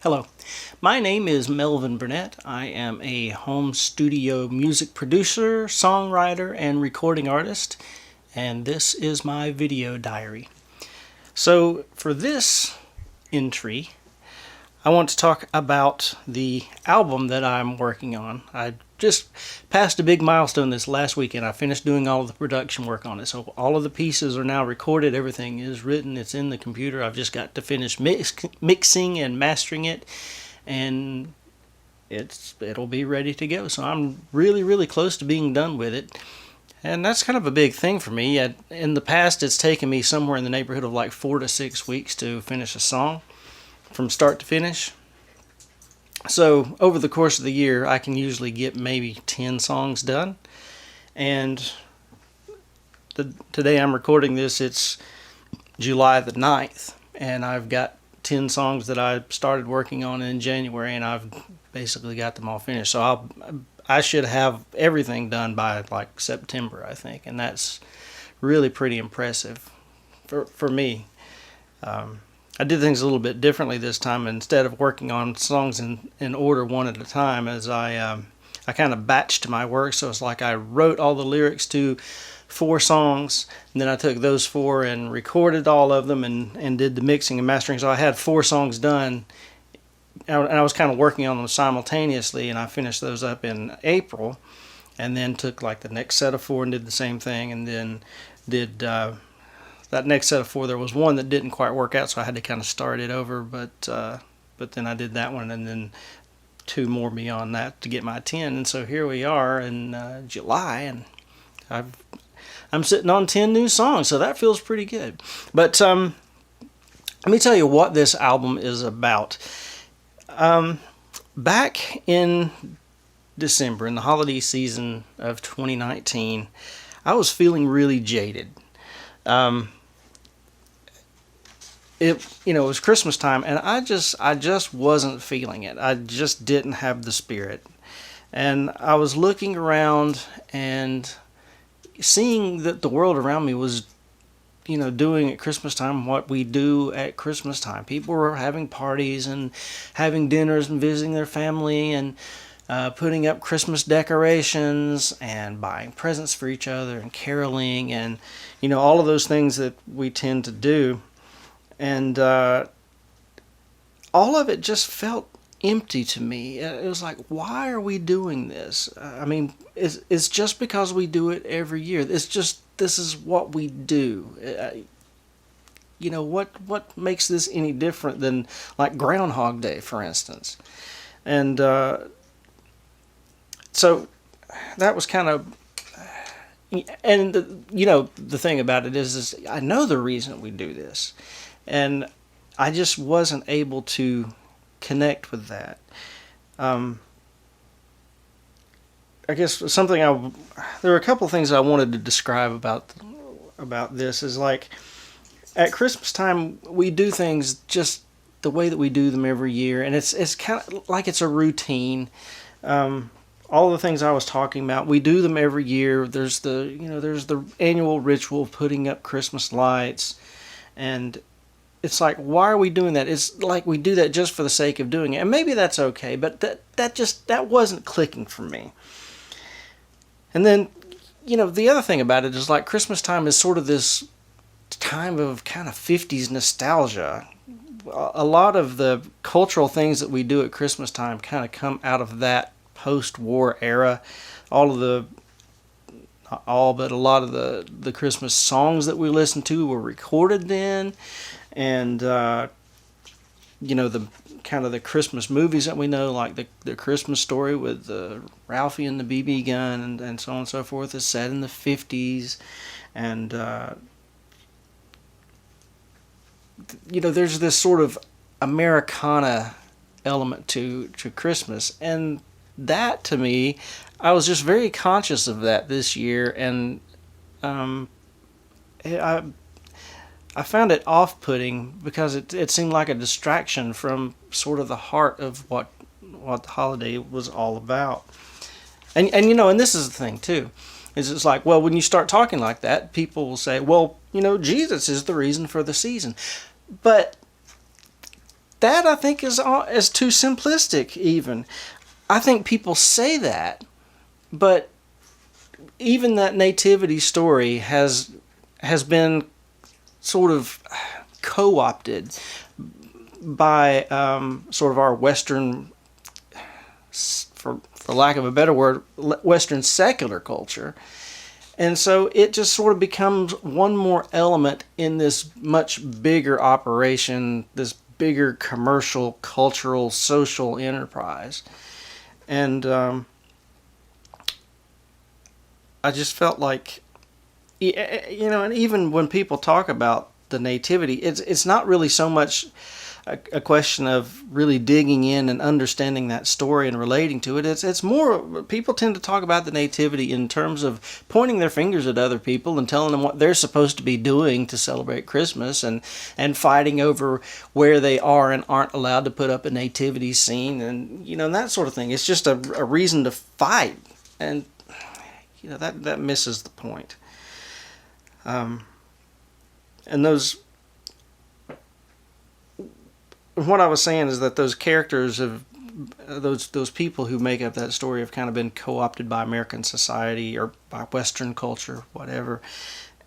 Hello, my name is M.W.Burnette. I am a home studio music producer, songwriter, and recording artist, and this is my video diary. So, for this entry, I want to talk about the album that I'm working on. I just passed a big milestone this last weekend. I finished doing all of the production work on it. So all of the pieces are now recorded. Everything is written. It's in the computer. I've just got to finish mixing and mastering it. And it'll be ready to go. So I'm really close to being done with it. And that's kind of a big thing for me. In the past, it's taken me somewhere in the neighborhood of like 4 to 6 weeks to finish a song from start to finish. So over the course of the year, I can usually get maybe 10 songs done. And today I'm recording this, it's July the 9th, and I've got 10 songs that I started working on in January, and I've basically got them all finished. So I should have everything done by like September, I think, and that's really pretty impressive for me. I did things a little bit differently this time. Instead of working on songs in order one at a time, as I kind of batched my work. So it's like I wrote all the lyrics to 4 songs, and then I took those 4 and recorded all of them and did the mixing and mastering. So I had 4 songs done, and I was kind of working on them simultaneously, and I finished those up in April, and then took like the next set of 4 and did the same thing, and then did that next set of 4, there was one that didn't quite work out, so I had to kind of start it over, but then I did that one, and then 2 more beyond that to get my 10, and so here we are in July, and I'm sitting on 10 new songs, so that feels pretty good. But let me tell you what this album is about. Back in December, in the holiday season of 2019, I was feeling really jaded. It was Christmas time, and I just wasn't feeling it. I just didn't have the spirit. And I was looking around and seeing that the world around me was, doing at Christmas time what we do at Christmas time. People were having parties and having dinners and visiting their family and putting up Christmas decorations and buying presents for each other and caroling and, all of those things that we tend to do. And all of it just felt empty to me. It was like, why are we doing this? It's just because we do it every year. This is what we do. What makes this any different than like Groundhog Day, for instance? And so that was kind of, and the thing about it is I know the reason we do this. And I just wasn't able to connect with that. I guess there were a couple of things I wanted to describe about this. Is like at Christmas time we do things just the way that we do them every year, and it's kind of like it's a routine. All the things I was talking about, we do them every year. There's the annual ritual of putting up Christmas lights, and it's like, why are we doing that? It's like we do that just for the sake of doing it. And maybe that's okay, but that wasn't clicking for me. And then, the other thing about it is like Christmas time is sort of this time of kind of 50s nostalgia. A lot of the cultural things that we do at Christmas time kind of come out of that post-war era. Not all, but a lot of the Christmas songs that we listened to were recorded then. And, the kind of the Christmas movies that we know, like the Christmas Story with Ralphie and the BB gun and so on and so forth, is set in the 50s. And, there's this sort of Americana element to Christmas. And that, to me, I was just very conscious of that this year. And I found it off-putting because it seemed like a distraction from sort of the heart of what the holiday was all about. And this is the thing too, is it's like, well, when you start talking like that, people will say, well, Jesus is the reason for the season. But that I think is too simplistic. Even I think people say that, but even that nativity story has been sort of co-opted by sort of our Western, for lack of a better word, Western secular culture. And so it just sort of becomes one more element in this much bigger operation, this bigger commercial, cultural, social enterprise. And I just felt like, and even when people talk about the nativity, it's not really so much a question of really digging in and understanding that story and relating to it. It's more, people tend to talk about the nativity in terms of pointing their fingers at other people and telling them what they're supposed to be doing to celebrate Christmas, and fighting over where they are and aren't allowed to put up a nativity scene, and that sort of thing. It's just a reason to fight, and that misses the point. And what I was saying is that those characters of those people who make up that story have kind of been co-opted by American society or by Western culture, whatever,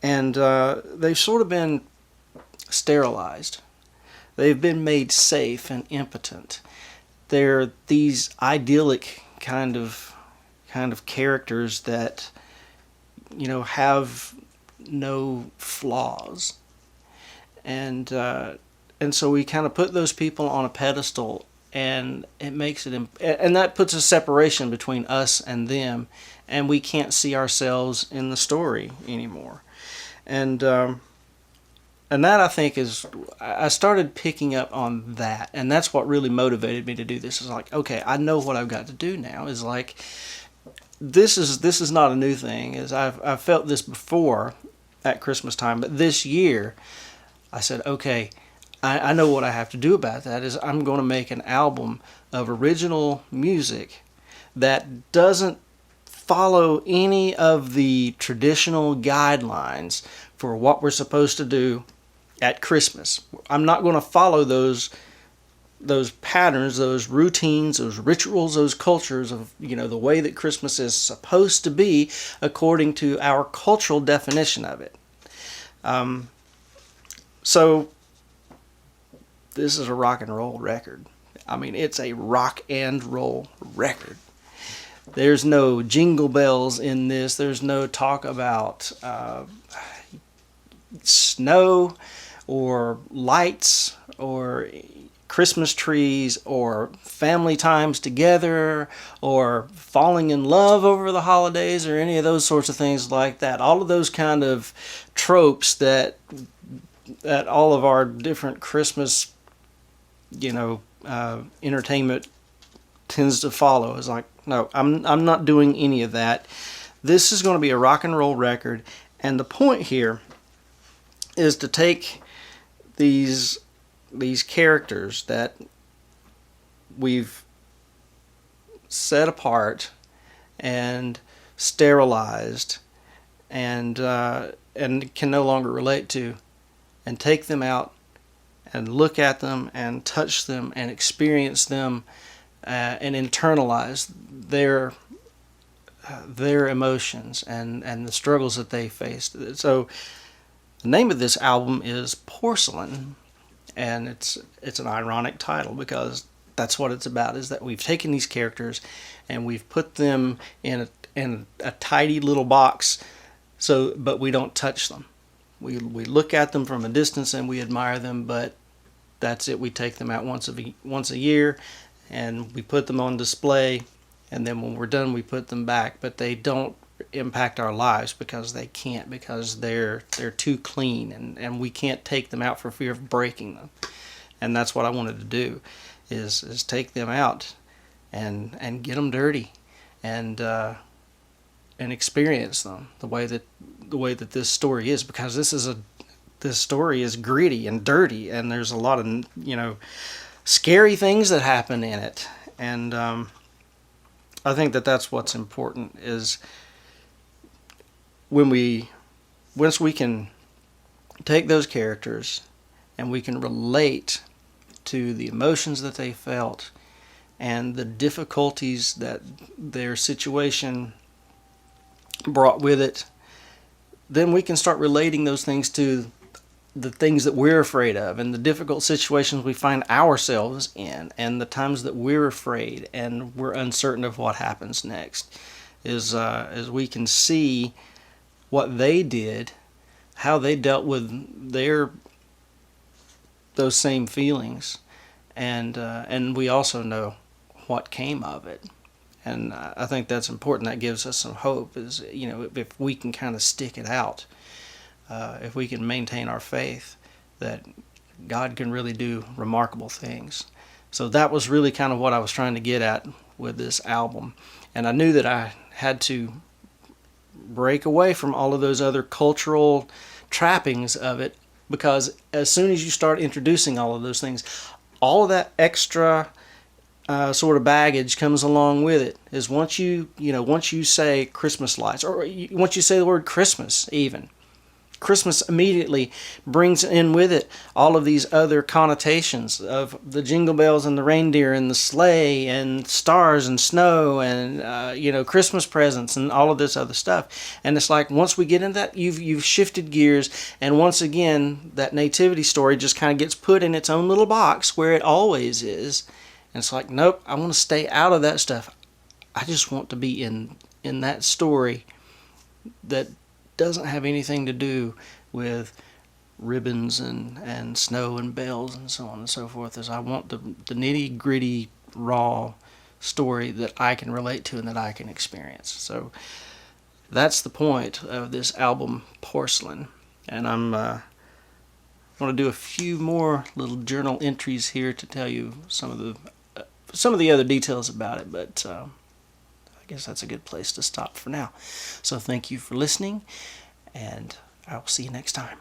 and they've sort of been sterilized. They've been made safe and impotent. They're these idyllic kind of characters that have no flaws, and so we kind of put those people on a pedestal, and it makes it, and that puts a separation between us and them, and we can't see ourselves in the story anymore. And that, I think, I started picking up on that, and that's what really motivated me to do this. Is like, okay, I know what I've got to do now. Is like, this is not a new thing. Is I've felt this before at Christmas time, but this year I said, okay, I know what I have to do about that. Is I'm going to make an album of original music that doesn't follow any of the traditional guidelines for what we're supposed to do at Christmas. I'm not going to follow those patterns, those routines, those rituals, those cultures of the way that Christmas is supposed to be according to our cultural definition of it. So this is a rock and roll record. I mean, it's a rock and roll record. There's no jingle bells in this. There's no talk about snow or lights or Christmas trees or family times together or falling in love over the holidays or any of those sorts of things like that. All of those kind of tropes that all of our different Christmas entertainment tends to follow. Is like, no, I'm not doing any of that. This is going to be a rock and roll record, and the point here is to take these characters that we've set apart and sterilized and can no longer relate to, and take them out and look at them and touch them and experience them and internalize their emotions and the struggles that they faced. So the name of this album is Porcelain, and it's an ironic title because that's what it's about, is that we've taken these characters and we've put them in a tidy little box, but we don't touch them. We look at them from a distance and we admire them, but that's it. We take them out once a year and we put them on display, and then when we're done we put them back, but they don't impact our lives because they're too clean, and we can't take them out for fear of breaking them. And that's what I wanted to do, is take them out and get them dirty and experience them the way that this story is, because this story is gritty and dirty, and there's a lot of scary things that happen in it. And I think that that's what's important, is once we can take those characters and we can relate to the emotions that they felt and the difficulties that their situation brought with it, then we can start relating those things to the things that we're afraid of and the difficult situations we find ourselves in and the times that we're afraid and we're uncertain of what happens next. As we can see what they did, how they dealt with those same feelings, and we also know what came of it. And I think that's important. That gives us some hope. Is, you know, if we can kind of stick it out, if we can maintain our faith, that God can really do remarkable things. So that was really kind of what I was trying to get at with this album. And I knew that I had to break away from all of those other cultural trappings of it, because as soon as you start introducing all of those things, all of that extra sort of baggage comes along with it. Is once you say Christmas lights, or once you say the word Christmas, even Christmas immediately brings in with it all of these other connotations of the jingle bells and the reindeer and the sleigh and stars and snow and Christmas presents and all of this other stuff. And it's like once we get into that, you've shifted gears, and once again that nativity story just kind of gets put in its own little box where it always is. And it's like, nope, I want to stay out of that stuff. I just want to be in that story that doesn't have anything to do with ribbons and snow and bells and so on and so forth. As I want the nitty gritty raw story that I can relate to and that I can experience. So that's the point of this album, Porcelain. And I'm going to do a few more little journal entries here to tell you some of the other details about it, but I guess that's a good place to stop for now. So thank you for listening, and I will see you next time.